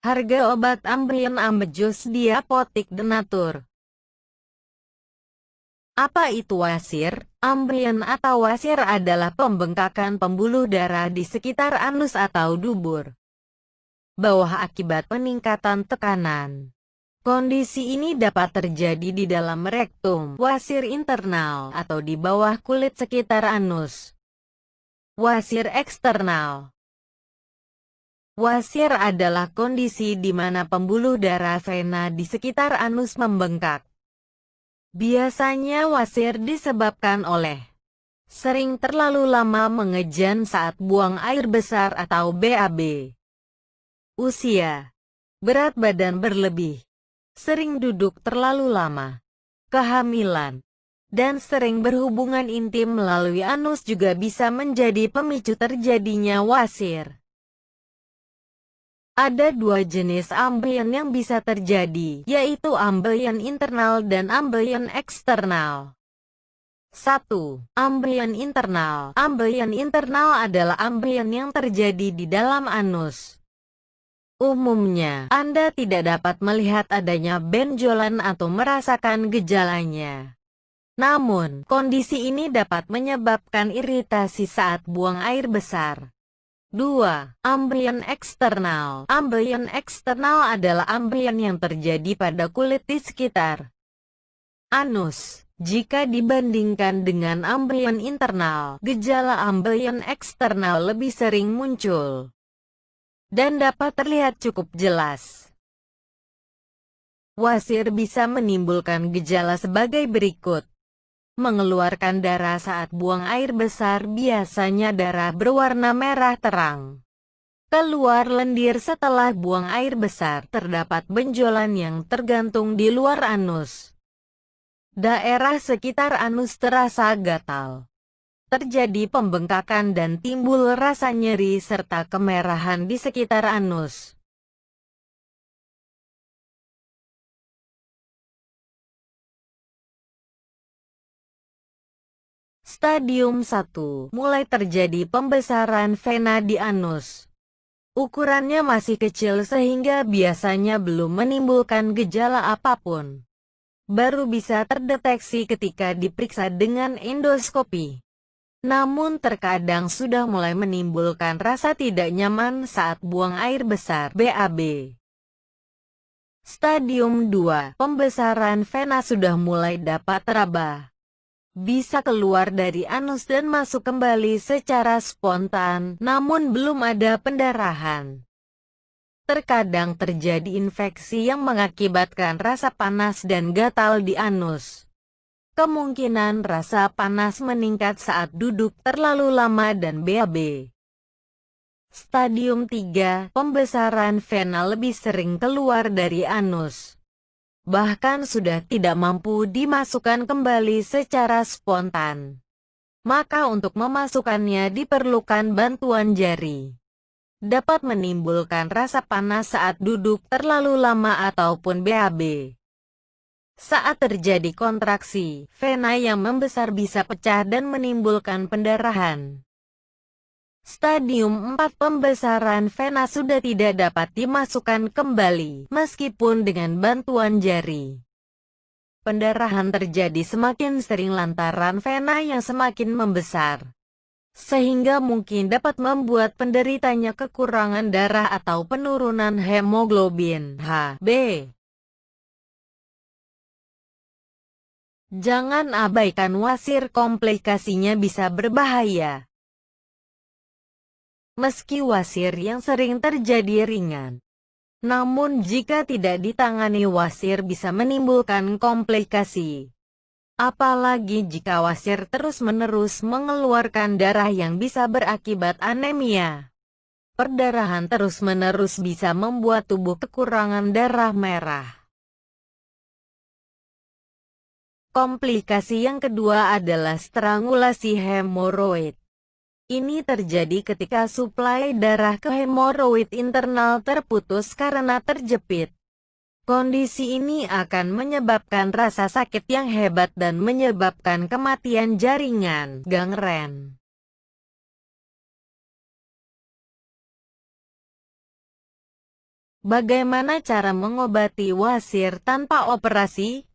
Harga obat Ambien Ambejus di apotik Denatur. Apa itu wasir? Ambien atau wasir adalah pembengkakan pembuluh darah di sekitar anus atau dubur bawah akibat peningkatan tekanan. Kondisi ini dapat terjadi di dalam rektum, wasir internal, atau di bawah kulit sekitar anus. Wasir eksternal. Wasir adalah kondisi di mana pembuluh darah vena di sekitar anus membengkak. Biasanya wasir disebabkan oleh sering terlalu lama mengejan saat buang air besar atau BAB, usia, berat badan berlebih, sering duduk terlalu lama, kehamilan, dan sering berhubungan intim melalui anus juga bisa menjadi pemicu terjadinya wasir. Ada dua jenis ambien yang bisa terjadi, yaitu ambien internal dan ambien eksternal. 1. Ambien internal. Ambien internal adalah ambien yang terjadi di dalam anus. Umumnya, Anda tidak dapat melihat adanya benjolan atau merasakan gejalanya. Namun, kondisi ini dapat menyebabkan iritasi saat buang air besar. 2. Ambien eksternal. Ambien eksternal adalah ambien yang terjadi pada kulit di sekitar anus. Jika dibandingkan dengan ambien internal, gejala ambien eksternal lebih sering muncul dan dapat terlihat cukup jelas. Wasir bisa menimbulkan gejala sebagai berikut. Mengeluarkan darah saat buang air besar, biasanya darah berwarna merah terang. Keluar lendir setelah buang air besar, terdapat benjolan yang tergantung di luar anus. Daerah sekitar anus terasa gatal. Terjadi pembengkakan dan timbul rasa nyeri serta kemerahan di sekitar anus. Stadium 1. Mulai terjadi pembesaran vena di anus. Ukurannya masih kecil sehingga biasanya belum menimbulkan gejala apapun. Baru bisa terdeteksi ketika diperiksa dengan endoskopi. Namun terkadang sudah mulai menimbulkan rasa tidak nyaman saat buang air besar (BAB). Stadium 2. Pembesaran vena sudah mulai dapat teraba. Bisa keluar dari anus dan masuk kembali secara spontan, namun belum ada pendarahan. Terkadang terjadi infeksi yang mengakibatkan rasa panas dan gatal di anus. Kemungkinan rasa panas meningkat saat duduk terlalu lama dan BAB. Stadium 3. Pembesaran vena lebih sering keluar dari anus. Bahkan sudah tidak mampu dimasukkan kembali secara spontan. Maka untuk memasukkannya diperlukan bantuan jari. Dapat menimbulkan rasa panas saat duduk terlalu lama ataupun BAB. Saat terjadi kontraksi, vena yang membesar bisa pecah dan menimbulkan pendarahan. Stadium 4. Pembesaran vena sudah tidak dapat dimasukkan kembali, meskipun dengan bantuan jari. Pendarahan terjadi semakin sering lantaran vena yang semakin membesar, sehingga mungkin dapat membuat penderitanya kekurangan darah atau penurunan hemoglobin Hb. Jangan abaikan wasir, komplikasinya bisa berbahaya. Meski wasir yang sering terjadi ringan, namun jika tidak ditangani wasir bisa menimbulkan komplikasi. Apalagi jika wasir terus-menerus mengeluarkan darah yang bisa berakibat anemia. Perdarahan terus-menerus bisa membuat tubuh kekurangan darah merah. Komplikasi yang kedua adalah strangulasi hemoroid. Ini terjadi ketika suplai darah ke hemoroid internal terputus karena terjepit. Kondisi ini akan menyebabkan rasa sakit yang hebat dan menyebabkan kematian jaringan, gangren. Bagaimana cara mengobati wasir tanpa operasi?